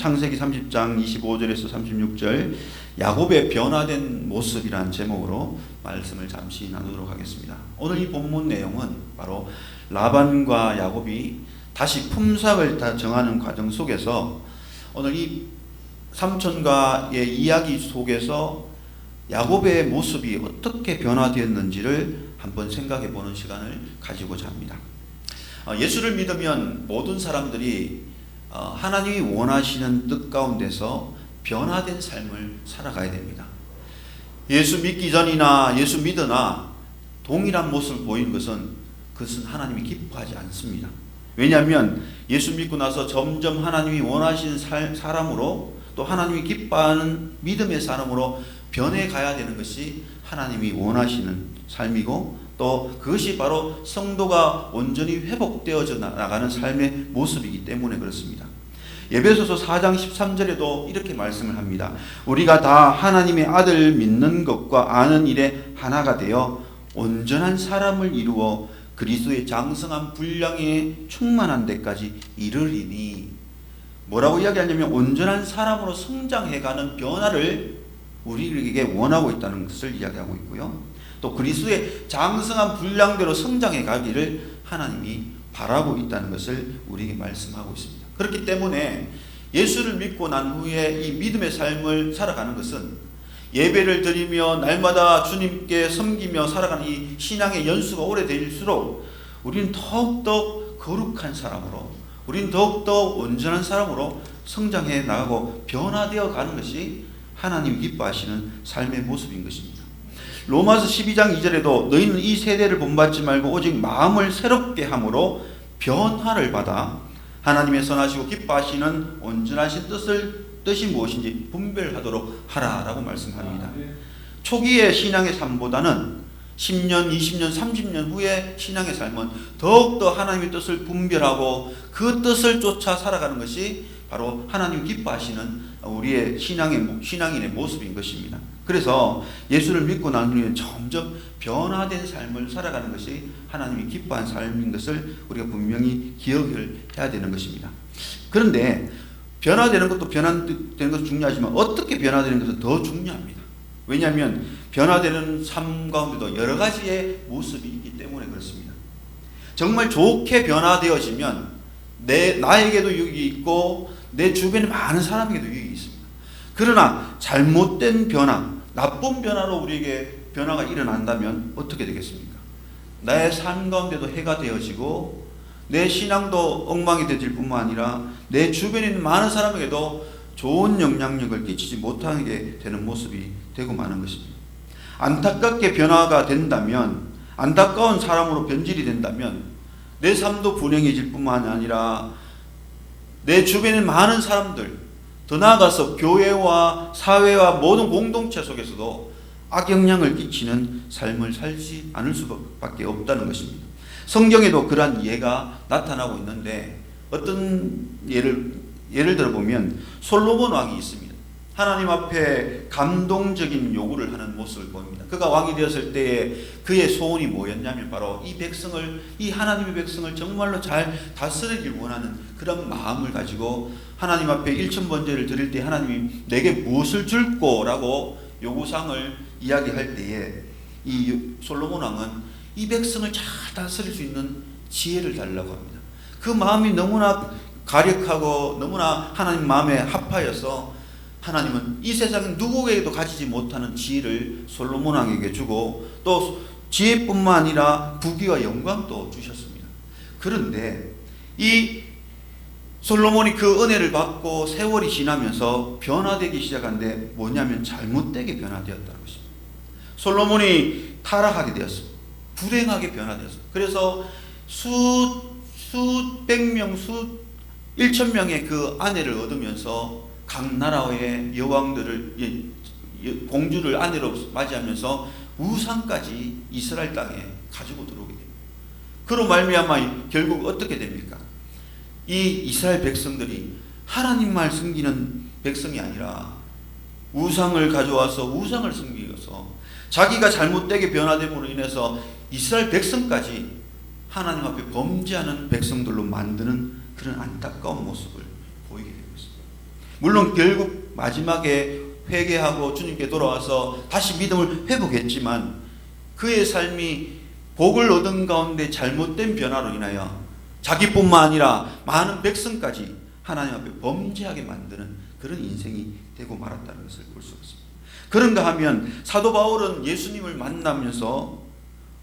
창세기 30장 25절에서 36절 야곱의 변화된 모습이라는 제목으로 말씀을 잠시 나누도록 하겠습니다. 오늘 이 본문 내용은 바로 라반과 야곱이 다시 품삯을 다 정하는 과정 속에서 오늘 이 삼촌과의 이야기 속에서 야곱의 모습이 어떻게 변화되었는지를 한번 생각해 보는 시간을 가지고자 합니다. 예수를 믿으면 모든 사람들이 하나님이 원하시는 뜻 가운데서 변화된 삶을 살아가야 됩니다. 예수 믿기 전이나 예수 믿으나 동일한 모습을 보이는 그것은 하나님이 기뻐하지 않습니다. 왜냐하면 예수 믿고 나서 점점 하나님이 원하시는 사람으로 또 하나님이 기뻐하는 믿음의 사람으로 변해가야 되는 것이 하나님이 원하시는 삶이고 또 그것이 바로 성도가 온전히 회복되어져 나가는 삶의 모습이기 때문에 그렇습니다. 에베소서 4장 13절에도 이렇게 말씀을 합니다. 우리가 다 하나님의 아들 믿는 것과 아는 일에 하나가 되어 온전한 사람을 이루어 그리스도의 장성한 분량에 충만한 데까지 이르리니, 뭐라고 이야기하냐면 온전한 사람으로 성장해가는 변화를 우리에게 원하고 있다는 것을 이야기하고 있고요. 또 그리스도의 장성한 분량대로 성장해 가기를 하나님이 바라고 있다는 것을 우리에게 말씀하고 있습니다. 그렇기 때문에 예수를 믿고 난 후에 이 믿음의 삶을 살아가는 것은 예배를 드리며 날마다 주님께 섬기며 살아가는 이 신앙의 연수가 오래될수록 우리는 더욱더 거룩한 사람으로, 우리는 더욱더 온전한 사람으로 성장해 나가고 변화되어 가는 것이 하나님 기뻐하시는 삶의 모습인 것입니다. 로마서 12장 2절에도 너희는 이 세대를 본받지 말고 오직 마음을 새롭게 함으로 변화를 받아 하나님의 선하시고 기뻐하시는 온전하신 뜻이 무엇인지 분별하도록 하라라고 말씀합니다. 초기의 신앙의 삶보다는 10년, 20년, 30년 후의 신앙의 삶은 더욱더 하나님의 뜻을 분별하고 그 뜻을 쫓아 살아가는 것이 바로 하나님 기뻐하시는 우리의 신앙인의 모습인 것입니다. 그래서 예수를 믿고 난 후에 점점 변화된 삶을 살아가는 것이 하나님이 기뻐한 삶인 것을 우리가 분명히 기억을 해야 되는 것입니다. 그런데 변화되는 것도 변화되는 것도 중요하지만 어떻게 변화되는 것은 더 중요합니다. 왜냐하면 변화되는 삶 가운데도 여러 가지의 모습이 있기 때문에 그렇습니다. 정말 좋게 변화되어지면 나에게도 유익이 있고 내 주변에 많은 사람에게도 유익이 있습니다. 그러나 잘못된 변화, 나쁜 변화로 우리에게 변화가 일어난다면 어떻게 되겠습니까? 나의 삶 가운데도 해가 되어지고 내 신앙도 엉망이 되질 뿐만 아니라 내 주변에 있는 많은 사람에게도 좋은 영향력을 끼치지 못하게 되는 모습이 되고 마는 것입니다. 안타깝게 변화가 된다면, 안타까운 사람으로 변질이 된다면 내 삶도 불행해질 뿐만 아니라 내 주변에 많은 사람들, 더 나아가서 교회와 사회와 모든 공동체 속에서도 악영향을 끼치는 삶을 살지 않을 수밖에 없다는 것입니다. 성경에도 그러한 예가 나타나고 있는데 어떤 예를 들어보면 솔로몬 왕이 있습니다. 하나님 앞에 감동적인 요구를 하는 모습을 보입니다. 그가 왕이 되었을 때에 그의 소원이 뭐였냐면 바로 이 하나님의 백성을 정말로 잘 다스리길 원하는 그런 마음을 가지고 하나님 앞에 일천번제를 드릴 때 하나님이 내게 무엇을 줄꼬? 라고 요구사항을 이야기할 때에 이 솔로몬 왕은 이 백성을 잘 다스릴 수 있는 지혜를 달라고 합니다. 그 마음이 너무나 가력하고 너무나 하나님 마음에 합하여서 하나님은 이 세상에 누구에게도 가지지 못하는 지혜를 솔로몬 왕에게 주고 또 지혜뿐만 아니라 부귀와 영광도 주셨습니다. 그런데 이 솔로몬이 그 은혜를 받고 세월이 지나면서 변화되기 시작한데 뭐냐면 잘못되게 변화되었다는 것입니다. 솔로몬이 타락하게 되었습니다. 불행하게 변화되었습니다. 그래서 수백 명, 1,000명의 그 아내를 얻으면서 각 나라의 여왕들을, 공주를 아내로 맞이하면서 우상까지 이스라엘 땅에 가지고 들어오게 됩니다. 그로 말미암아 결국 어떻게 됩니까? 이 이스라엘 백성들이 하나님만 섬기는 백성이 아니라 우상을 가져와서 우상을 섬기어서 자기가 잘못되게 변화됨으로 인해서 이스라엘 백성까지 하나님 앞에 범죄하는 백성들로 만드는 그런 안타까운 모습을 보이게 되고 있습니다. 물론 결국 마지막에 회개하고 주님께 돌아와서 다시 믿음을 회복했지만 그의 삶이 복을 얻은 가운데 잘못된 변화로 인하여 자기뿐만 아니라 많은 백성까지 하나님 앞에 범죄하게 만드는 그런 인생이 되고 말았다는 것을 볼 수가 있습니다. 그런가 하면 사도 바울은 예수님을 만나면서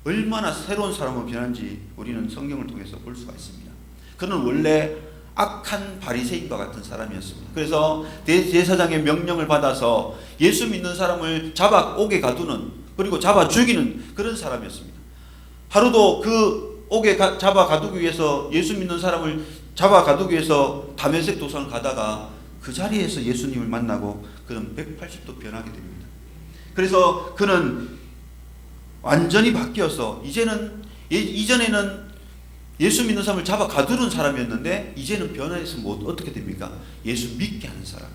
얼마나 새로운 사람으로 변한지 우리는 성경을 통해서 볼 수가 있습니다. 그는 원래 악한 바리새인과 같은 사람이었습니다. 그래서 대제사장의 명령을 받아서 예수 믿는 사람을 잡아 옥에 가두는, 그리고 잡아 죽이는 그런 사람이었습니다. 하루도 그 옥에 잡아 가두기 위해서, 예수 믿는 사람을 잡아 가두기 위해서 다메섹 도상을 가다가 그 자리에서 예수님을 만나고 그는 180도 변하게 됩니다. 그래서 그는 완전히 바뀌어서 이전에는 예수 믿는 사람을 잡아 가두는 사람이었는데 이제는 변화해서 어떻게 됩니까? 예수 믿게 하는 사람.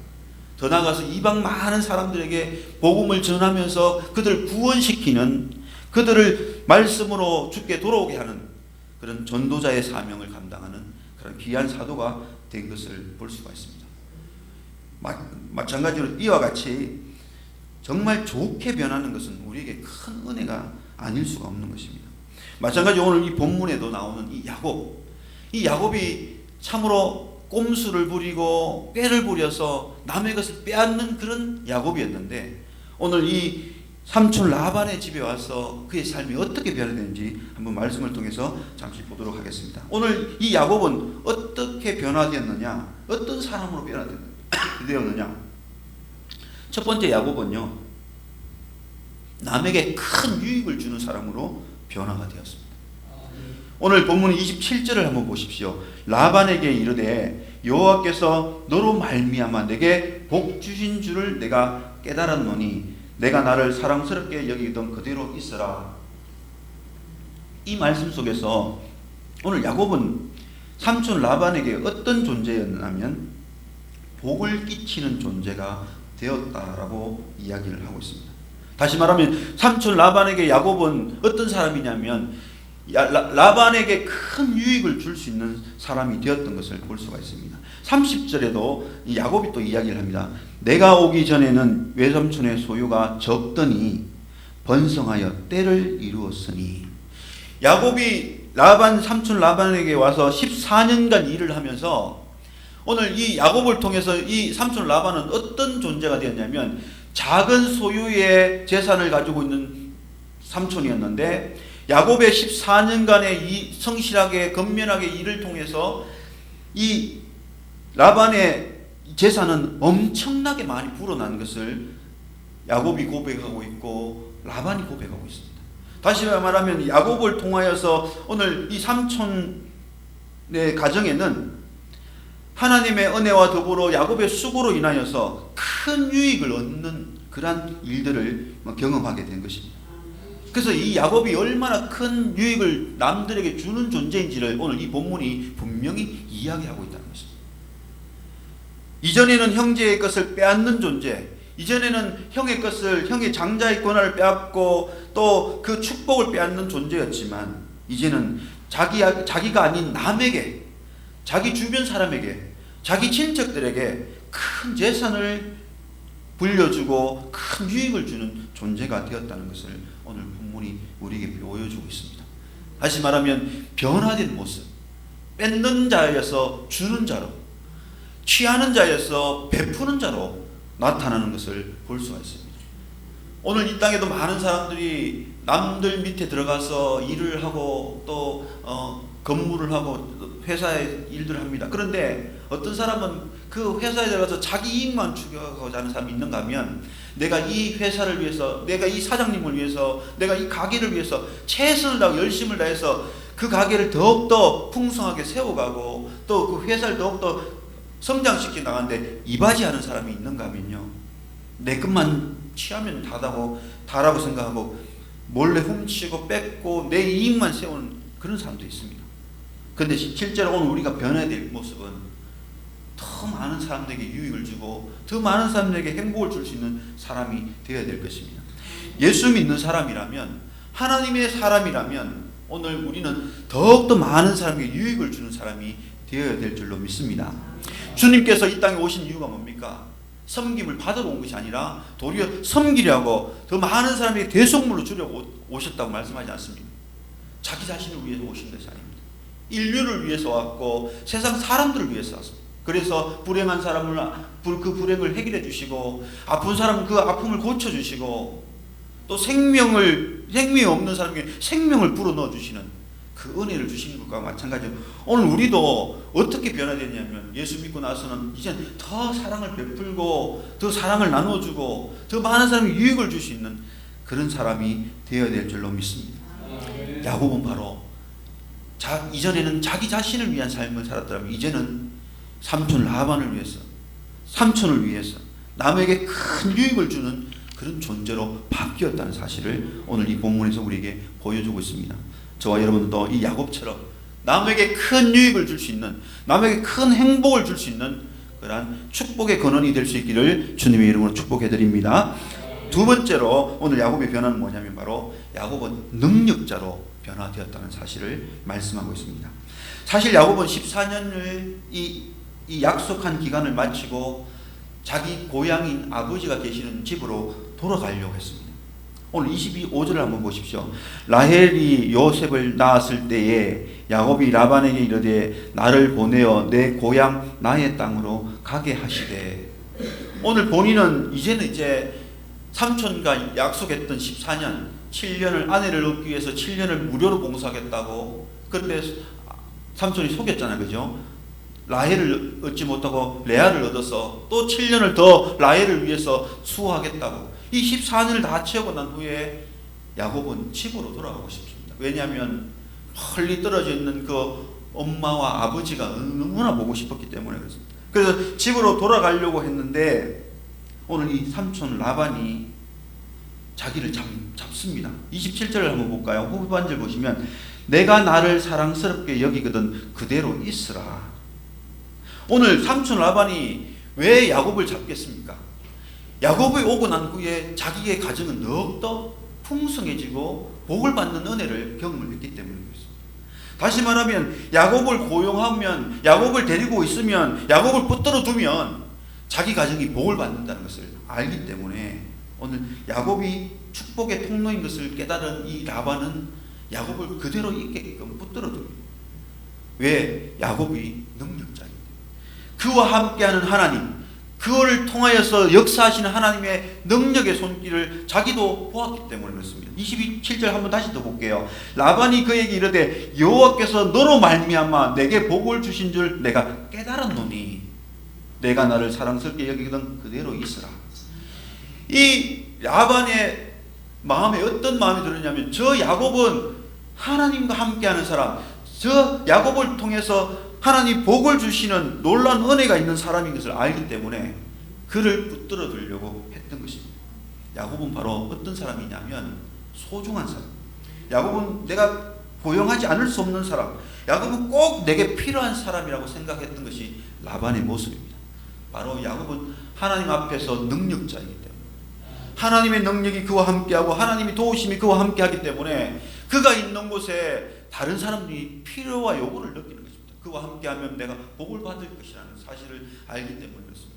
더 나아가서 이방 많은 사람들에게 복음을 전하면서 그들을 구원시키는, 그들을 말씀으로 주께 돌아오게 하는 그런 전도자의 사명을 감당하는 그런 귀한 사도가 된 것을 볼 수가 있습니다. 마찬가지로 이와 같이 정말 좋게 변하는 것은 우리에게 큰 은혜가 아닐 수가 없는 것입니다. 마찬가지로 오늘 이 본문에도 나오는 이 야곱이 참으로 꼼수를 부리고 꾀를 부려서 남의 것을 빼앗는 그런 야곱이었는데, 오늘 이 삼촌 라반의 집에 와서 그의 삶이 어떻게 변화되는지 한번 말씀을 통해서 잠시 보도록 하겠습니다. 오늘 이 야곱은 어떻게 변화되었느냐, 어떤 사람으로 변화되었느냐. 첫 번째, 야곱은요, 남에게 큰 유익을 주는 사람으로 변화가 되었습니다. 오늘 본문 27절을 한번 보십시오. 라반에게 이르되 여호와께서 너로 말미암아 내게 복 주신 줄을 내가 깨달았노니 내가 나를 사랑스럽게 여기던 그대로 있어라. 이 말씀 속에서 오늘 야곱은 삼촌 라반에게 어떤 존재였냐면 복을 끼치는 존재가 되었다라고 이야기를 하고 있습니다. 다시 말하면 삼촌 라반에게 야곱은 어떤 사람이냐면 라반에게 큰 유익을 줄 수 있는 사람이 되었던 것을 볼 수가 있습니다. 30절에도 야곱이 또 이야기를 합니다. 내가 오기 전에는 외삼촌의 소유가 적더니 번성하여 때를 이루었으니. 야곱이 삼촌 라반에게 와서 14년간 일을 하면서 오늘 이 야곱을 통해서 이 삼촌 라반은 어떤 존재가 되었냐면 작은 소유의 재산을 가지고 있는 삼촌이었는데, 야곱의 14년간의 이 성실하게 건면하게 일을 통해서 이 라반의 재산은 엄청나게 많이 불어난 것을 야곱이 고백하고 있고 라반이 고백하고 있습니다. 다시 말하면 야곱을 통하여서 오늘 이 삼촌의 가정에는 하나님의 은혜와 더불어 야곱의 수고로 인하여서 큰 유익을 얻는 그러한 일들을 경험하게 된 것입니다. 그래서 이 야곱이 얼마나 큰 유익을 남들에게 주는 존재인지를 오늘 이 본문이 분명히 이야기하고 있다는 것입니다. 이전에는 형제의 것을 빼앗는 존재, 이전에는 형의 장자의 권한을 빼앗고 또 그 축복을 빼앗는 존재였지만, 이제는 자기가 아닌 남에게, 자기 주변 사람에게, 자기 친척들에게 큰 재산을 불려주고 큰 유익을 주는 존재가 되었다는 것을 오늘 본문이 우리에게 보여주고 있습니다. 다시 말하면 변화된 모습, 뺏는 자에서 주는 자로, 취하는 자에서 베푸는 자로 나타나는 것을 볼 수가 있습니다. 오늘 이 땅에도 많은 사람들이 남들 밑에 들어가서 일을 하고 또 근무를 하고 회사에 일들을 합니다. 그런데 어떤 사람은 그 회사에 들어가서 자기 이익만 추구하고자 하는 사람이 있는가 하면, 내가 이 회사를 위해서, 내가 이 사장님을 위해서, 내가 이 가게를 위해서 최선을 다하고 열심을 다해서 그 가게를 더욱더 풍성하게 세워가고 또 그 회사를 더욱더 성장시켜 나가는데 이바지하는 사람이 있는가 하면요, 내 것만 취하면 다라고 생각하고 몰래 훔치고 뺏고 내 이익만 세우는 그런 사람도 있습니다. 그런데 실제로 오늘 우리가 변해야 될 모습은 더 많은 사람들에게 유익을 주고 더 많은 사람들에게 행복을 줄 수 있는 사람이 되어야 될 것입니다. 예수 믿는 사람이라면, 하나님의 사람이라면 오늘 우리는 더욱더 많은 사람에게 유익을 주는 사람이 되어야 될 줄로 믿습니다. 주님께서 이 땅에 오신 이유가 뭡니까? 섬김을 받으러 온 것이 아니라 도리어 섬기려고 더 많은 사람에게 대속물로 주려고 오셨다고 말씀하지 않습니까? 자기 자신을 위해서 오신 것이 아닙니다. 인류를 위해서 왔고 세상 사람들을 위해서 왔습니다. 그래서 불행한 사람을 그 불행을 해결해 주시고 아픈 사람은 그 아픔을 고쳐 주시고 또 생명이 없는 사람에게 생명을 불어넣어 주시는 그 은혜를 주시는 것과 마찬가지로 오늘 우리도 어떻게 변화되냐면 예수 믿고 나서는 이제 더 사랑을 베풀고 더 사랑을 나눠주고 더 많은 사람에게 유익을 줄 수 있는 그런 사람이 되어야 될 줄로 믿습니다. 야곱은 바로 이전에는 자기 자신을 위한 삶을 살았더라면 이제는 삼촌 라반을 위해서 삼촌을 위해서 남에게 큰 유익을 주는 그런 존재로 바뀌었다는 사실을 오늘 이 본문에서 우리에게 보여주고 있습니다. 저와 여러분도 이 야곱처럼 남에게 큰 유익을 줄 수 있는 남에게 큰 행복을 줄 수 있는 그러한 축복의 근원이 될 수 있기를 주님의 이름으로 축복해 드립니다. 두 번째로 오늘 야곱의 변화는 뭐냐면 바로 야곱은 능력자로 변화되었다는 사실을 말씀하고 있습니다. 사실 야곱은 14년을 이 약속한 기간을 마치고 자기 고향인 아버지가 계시는 집으로 돌아가려고 했습니다. 오늘 22절을 한번 보십시오. 라헬이 요셉을 낳았을 때에 야곱이 라반에게 이르되 나를 보내어 내 고향 나의 땅으로 가게 하시되. 오늘 본인은 이제 삼촌과 약속했던 14년 7년을 아내를 얻기 위해서 7년을 무료로 봉사하겠다고 그런데 삼촌이 속였잖아요. 그죠? 라헬을 얻지 못하고 레아를 얻어서 또 7년을 더 라헬을 위해서 수호하겠다고 이 14년을 다 채우고 난 후에 야곱은 집으로 돌아가고 싶습니다. 왜냐하면 멀리 떨어져 있는 그 엄마와 아버지가 너무나 보고 싶었기 때문에 그렇습니다. 그래서 집으로 돌아가려고 했는데 오늘 이 삼촌 라반이 자기를 잡습니다. 27절을 한번 볼까요? 후반절 보시면 내가 나를 사랑스럽게 여기거든 그대로 있으라. 오늘 삼촌 라반이 왜 야곱을 잡겠습니까? 야곱이 오고 난 후에 자기의 가정은 더욱더 풍성해지고 복을 받는 은혜를 경험했기 때문에 그렇습니다. 다시 말하면 야곱을 고용하면 야곱을 데리고 있으면 야곱을 붙들어 두면 자기 가정이 복을 받는다는 것을 알기 때문에 오늘 야곱이 축복의 통로인 것을 깨달은 이 라반은 야곱을 그대로 있게끔 붙들어 둡니다. 왜? 야곱이 능력자입니다. 그와 함께하는 하나님, 그를 통하여서 역사하시는 하나님의 능력의 손길을 자기도 보았기 때문에 그렇습니다. 27절 한번 다시 더 볼게요. 라반이 그에게 이르되 여호와께서 너로 말미암아 내게 복을 주신 줄 내가 깨달았노니 내가 나를 사랑스럽게 여기던 그대로 있으라. 이 라반의 마음에 어떤 마음이 들었냐면 저 야곱은 하나님과 함께하는 사람, 저 야곱을 통해서 하나님 복을 주시는 놀라운 은혜가 있는 사람인 것을 알기 때문에 그를 붙들어 두려고 했던 것입니다. 야곱은 바로 어떤 사람이냐면 소중한 사람. 야곱은 내가 고용하지 않을 수 없는 사람. 야곱은 꼭 내게 필요한 사람이라고 생각했던 것이 라반의 모습입니다. 바로 야곱은 하나님 앞에서 능력자이기 때문에 하나님의 능력이 그와 함께하고 하나님의 도우심이 그와 함께하기 때문에 그가 있는 곳에 다른 사람들이 필요와 요구를 느끼는 것입니다. 그와 함께하면 내가 복을 받을 것이라는 사실을 알기 때문에 그렇습니다.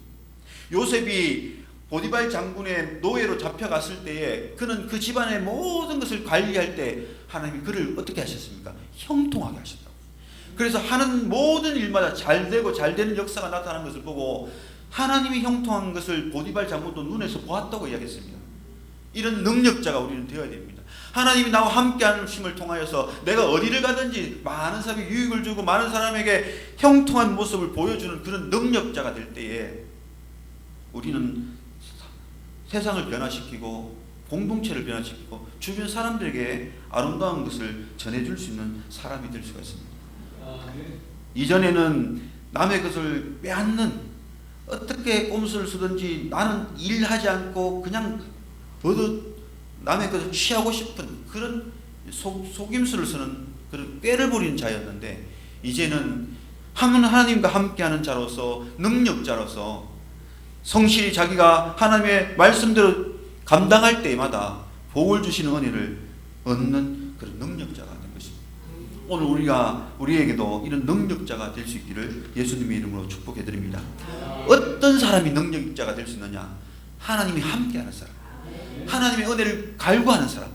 요셉이 보디발 장군의 노예로 잡혀갔을 때에 그는 그 집안의 모든 것을 관리할 때 하나님이 그를 어떻게 하셨습니까? 형통하게 하셨다고. 그래서 하는 모든 일마다 잘 되고 잘 되는 역사가 나타나는 것을 보고 하나님이 형통한 것을 보디발 장군도 눈에서 보았다고 이야기했습니다. 이런 능력자가 우리는 되어야 됩니다. 하나님이 나와 함께하는 힘을 통하여서 내가 어디를 가든지 많은 사람에게 유익을 주고 많은 사람에게 형통한 모습을 보여주는 그런 능력자가 될 때에 우리는 세상을 변화시키고 공동체를 변화시키고 주변 사람들에게 아름다운 것을 전해줄 수 있는 사람이 될 수가 있습니다. 이전에는 남의 것을 빼앗는 어떻게 꼼수를 쓰든지 나는 일하지 않고 그냥 버릇 남의 것을 취하고 싶은 그런 속임수를 쓰는 그런 꾀를 부리는 자였는데 이제는 하나님과 함께하는 자로서 능력자로서 성실히 자기가 하나님의 말씀대로 감당할 때마다 복을 주시는 은혜를 얻는 그런 능력자가 된 것입니다. 오늘 우리에게도 이런 능력자가 될 수 있기를 예수님의 이름으로 축복해 드립니다. 어떤 사람이 능력자가 될 수 있느냐? 하나님이 함께하는 사람, 하나님의 은혜를 갈구하는 사람,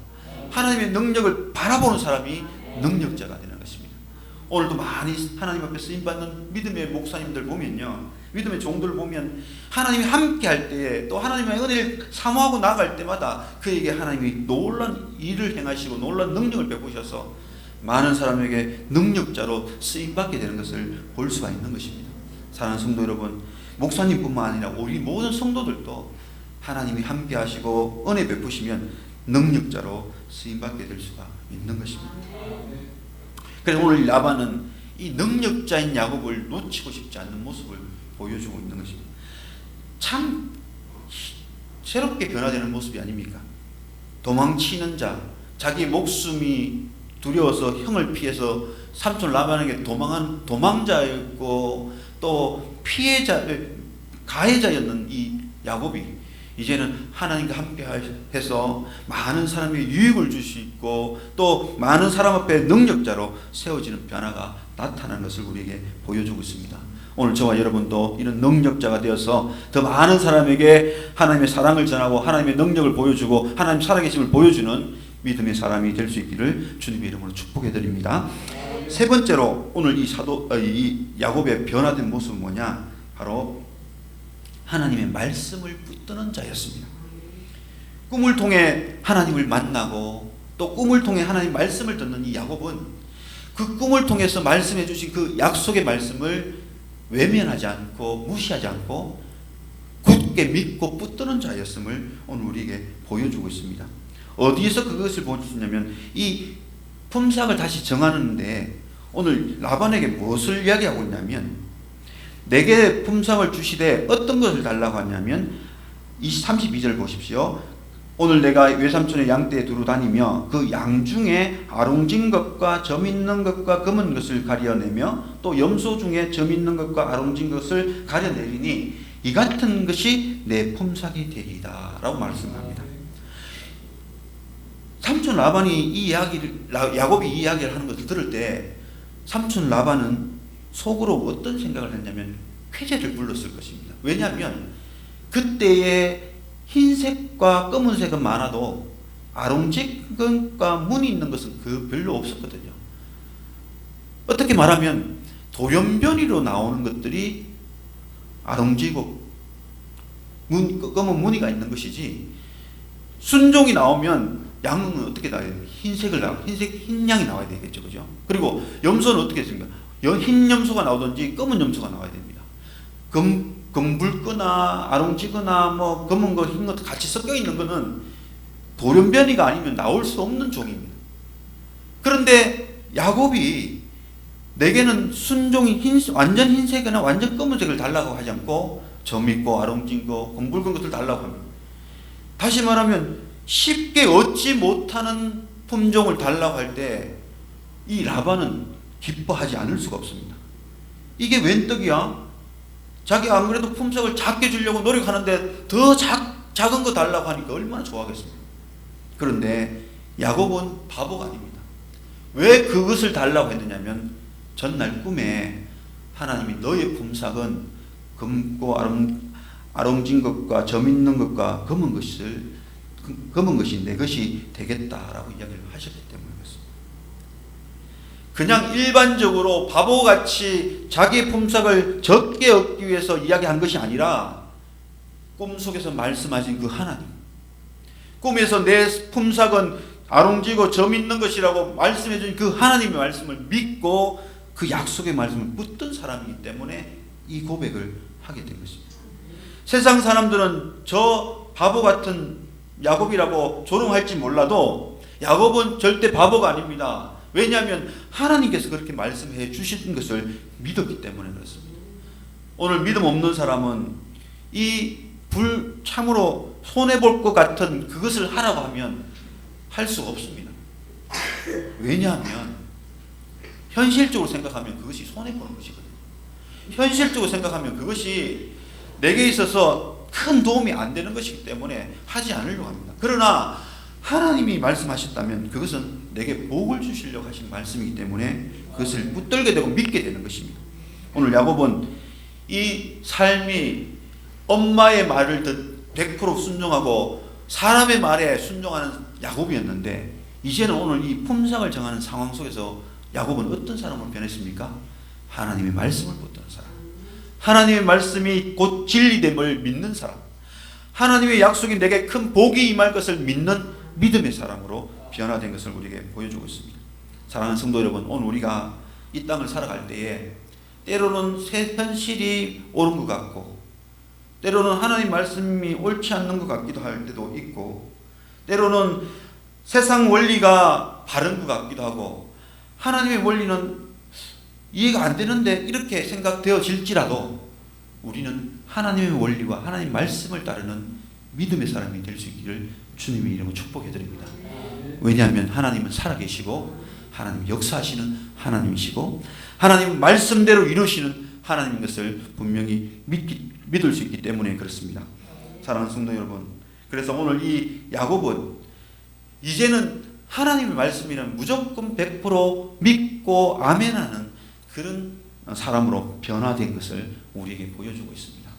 하나님의 능력을 바라보는 사람이 능력자가 되는 것입니다. 오늘도 많이 하나님 앞에 쓰임받는 믿음의 목사님들 보면요, 믿음의 종들 보면 하나님이 함께할 때에 또 하나님의 은혜를 사모하고 나아갈 때마다 그에게 하나님이 놀라운 일을 행하시고 놀라운 능력을 베푸셔서 많은 사람에게 능력자로 쓰임받게 되는 것을 볼 수가 있는 것입니다. 사랑하는 성도 여러분, 목사님뿐만 아니라 우리 모든 성도들도 하나님이 함께 하시고 은혜 베푸시면 능력자로 쓰임받게 될 수가 있는 것입니다. 그래서 오늘 라반은 이 능력자인 야곱을 놓치고 싶지 않는 모습을 보여주고 있는 것입니다. 참 새롭게 변화되는 모습이 아닙니까? 도망치는 자, 자기 목숨이 두려워서 형을 피해서 삼촌 라반에게 도망한 도망자였고 또 가해자였는 이 야곱이 이제는 하나님과 함께 해서 많은 사람에게 유익을 줄 수 있고 또 많은 사람 앞에 능력자로 세워지는 변화가 나타나는 것을 우리에게 보여주고 있습니다. 오늘 저와 여러분도 이런 능력자가 되어서 더 많은 사람에게 하나님의 사랑을 전하고 하나님의 능력을 보여주고 하나님 살아계심을 보여주는 믿음의 사람이 될 수 있기를 주님의 이름으로 축복해 드립니다. 세 번째로 오늘 이 야곱의 변화된 모습은 뭐냐? 바로 하나님의 말씀을 붙드는 자였습니다. 꿈을 통해 하나님을 만나고 또 꿈을 통해 하나님 말씀을 듣는 이 야곱은 그 꿈을 통해서 말씀해 주신 그 약속의 말씀을 외면하지 않고 무시하지 않고 굳게 믿고 붙드는 자였음을 오늘 우리에게 보여주고 있습니다. 어디에서 그것을 보여주냐면 이 품삯을 다시 정하는데 오늘 라반에게 무엇을 이야기하고 있냐면 내게 품삯을 주시되 어떤 것을 달라고 하냐면 32절 보십시오. 오늘 내가 외삼촌의 양떼에 두루 다니며 그 양 중에 아롱진 것과 점 있는 것과 검은 것을 가려내며 또 염소 중에 점 있는 것과 아롱진 것을 가려내리니 이 같은 것이 내 품삯이 되리이다 라고 말씀합니다. 삼촌 라반이 야곱이 이 이야기를 하는 것을 들을 때 삼촌 라반은 속으로 어떤 생각을 했냐면 쾌재를 불렀을 것입니다. 왜냐하면 그때의 흰색과 검은색은 많아도 아롱직과 무늬 있는 것은 별로 없었거든요. 어떻게 말하면 돌연변이로 나오는 것들이 아롱지고 검은 무늬가 있는 것이지 순종이 나오면 양은 어떻게 나와요? 흰 양이 나와야 되겠죠, 그죠? 그리고 염소는 어떻게 했습니까? 흰 염소가 나오든지 검은 염소가 나와야 됩니다. 검붉거나 아롱지거나 뭐 검은 거 흰 것도 같이 섞여 있는 거는 돌연변이가 아니면 나올 수 없는 종입니다. 그런데 야곱이 내게는 순종이 완전 흰색이나 완전 검은색을 달라고 하지 않고 점 있고 아롱진 거, 검붉은 것을 달라고 합니다. 다시 말하면 쉽게 얻지 못하는 품종을 달라고 할 때 이 라반은 기뻐하지 않을 수가 없습니다. 이게 웬 떡이야? 자기 안 그래도 품삯을 작게 주려고 노력하는데 더 작은 거 달라고 하니까 얼마나 좋아하겠습니까? 그런데 야곱은 바보가 아닙니다. 왜 그것을 달라고 했느냐면 전날 꿈에 하나님이 너의 품삯은 검고 아롱진 것과 점 있는 것과 검은 것이 내 것이 되겠다라고 이야기를 하셨기 때문에 그렇습니다. 그냥 일반적으로 바보같이 자기의 품삯을 적게 얻기 위해서 이야기한 것이 아니라 꿈속에서 말씀하신 그 하나님, 꿈에서 내 품삯은 아롱지고 점 있는 것이라고 말씀해 주신 그 하나님의 말씀을 믿고 그 약속의 말씀을 붙든 사람이기 때문에 이 고백을 하게 된 것입니다. 세상 사람들은 저 바보 같은 야곱이라고 조롱할지 몰라도 야곱은 절대 바보가 아닙니다. 왜냐하면 하나님께서 그렇게 말씀해 주신 것을 믿었기 때문에 그렇습니다. 오늘 믿음 없는 사람은 이 참으로 손해볼 것 같은 그것을 하라고 하면 할 수가 없습니다. 왜냐하면 현실적으로 생각하면 그것이 손해보는 것이거든요. 현실적으로 생각하면 그것이 내게 있어서 큰 도움이 안 되는 것이기 때문에 하지 않으려고 합니다. 그러나 하나님이 말씀하셨다면 그것은 내게 복을 주시려고 하신 말씀이기 때문에 그것을 붙들게 되고 믿게 되는 것입니다. 오늘 야곱은 이 삶이 엄마의 말을 100% 순종하고 사람의 말에 순종하는 야곱이었는데, 이제는 오늘 이 품상을 정하는 상황 속에서 야곱은 어떤 사람으로 변했습니까? 하나님의 말씀을 붙드는 사람, 하나님의 말씀이 곧 진리됨을 믿는 사람, 하나님의 약속이 내게 큰 복이 임할 것을 믿는 믿음의 사람으로 변화된 것을 우리에게 보여주고 있습니다. 사랑하는 성도 여러분, 오늘 우리가 이 땅을 살아갈 때에 때로는 새 현실이 옳은 것 같고, 때로는 하나님 말씀이 옳지 않는 것 같기도 할 때도 있고, 때로는 세상 원리가 바른 것 같기도 하고, 하나님의 원리는 이해가 안 되는데 이렇게 생각되어질지라도 우리는 하나님의 원리와 하나님 말씀을 따르는 믿음의 사람이 될 수 있기를 주님의 이름으로 축복해 드립니다. 왜냐하면 하나님은 살아계시고 하나님 역사하시는 하나님이시고 하나님 말씀대로 이루시는 하나님인 것을 분명히 믿을 수 있기 때문에 그렇습니다. 사랑하는 성도 여러분, 그래서 오늘 이 야곱은 이제는 하나님의 말씀이란 무조건 100% 믿고 아멘하는 그런 사람으로 변화된 것을 우리에게 보여주고 있습니다.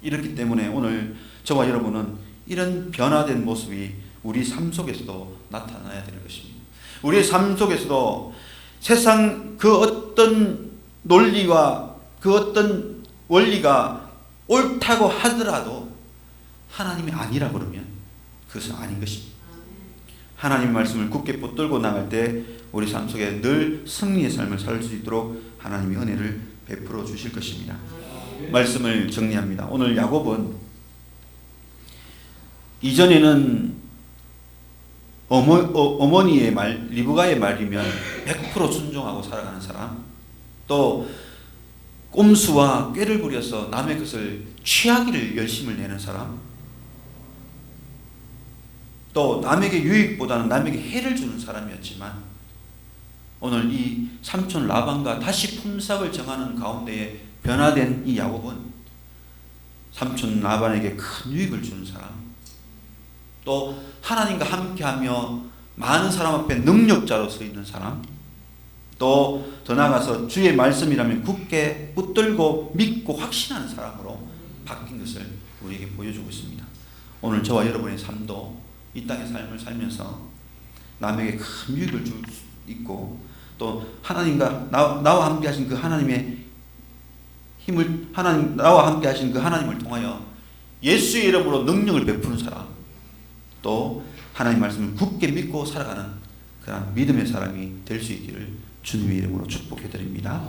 이렇기 때문에 오늘 저와 여러분은 이런 변화된 모습이 우리 삶 속에서도 나타나야 될 것입니다. 우리의 삶 속에서도 세상 그 어떤 논리와 그 어떤 원리가 옳다고 하더라도 하나님이 아니라 그러면 그것은 아닌 것입니다. 하나님의 말씀을 굳게 붙들고 나갈 때 우리 삶 속에 늘 승리의 삶을 살 수 있도록 하나님이 은혜를 베풀어 주실 것입니다. 말씀을 정리합니다. 오늘 야곱은 이전에는 어머니의 말, 리브가의 말이면 100% 순종하고 살아가는 사람, 또 꼼수와 꾀를 부려서 남의 것을 취하기를 열심을 내는 사람, 또 남에게 유익보다는 남에게 해를 주는 사람이었지만, 오늘 이 삼촌 라반과 다시 품삯을 정하는 가운데에 변화된 이 야곱은 삼촌 라반에게 큰 유익을 주는 사람, 또 하나님과 함께하며 많은 사람 앞에 능력자로 서 있는 사람, 또 더 나아가서 주의 말씀이라면 굳게 붙들고 믿고 확신하는 사람으로 바뀐 것을 우리에게 보여주고 있습니다. 오늘 저와 여러분의 삶도 이 땅의 삶을 살면서 남에게 큰 유익을 줄 수 있고, 또 하나님과 나와 함께 하신 그 하나님의 힘을, 나와 함께 하신 그 하나님을 통하여 예수의 이름으로 능력을 베푸는 사람, 또 하나님 말씀을 굳게 믿고 살아가는 그런 믿음의 사람이 될 수 있기를 주님의 이름으로 축복해 드립니다.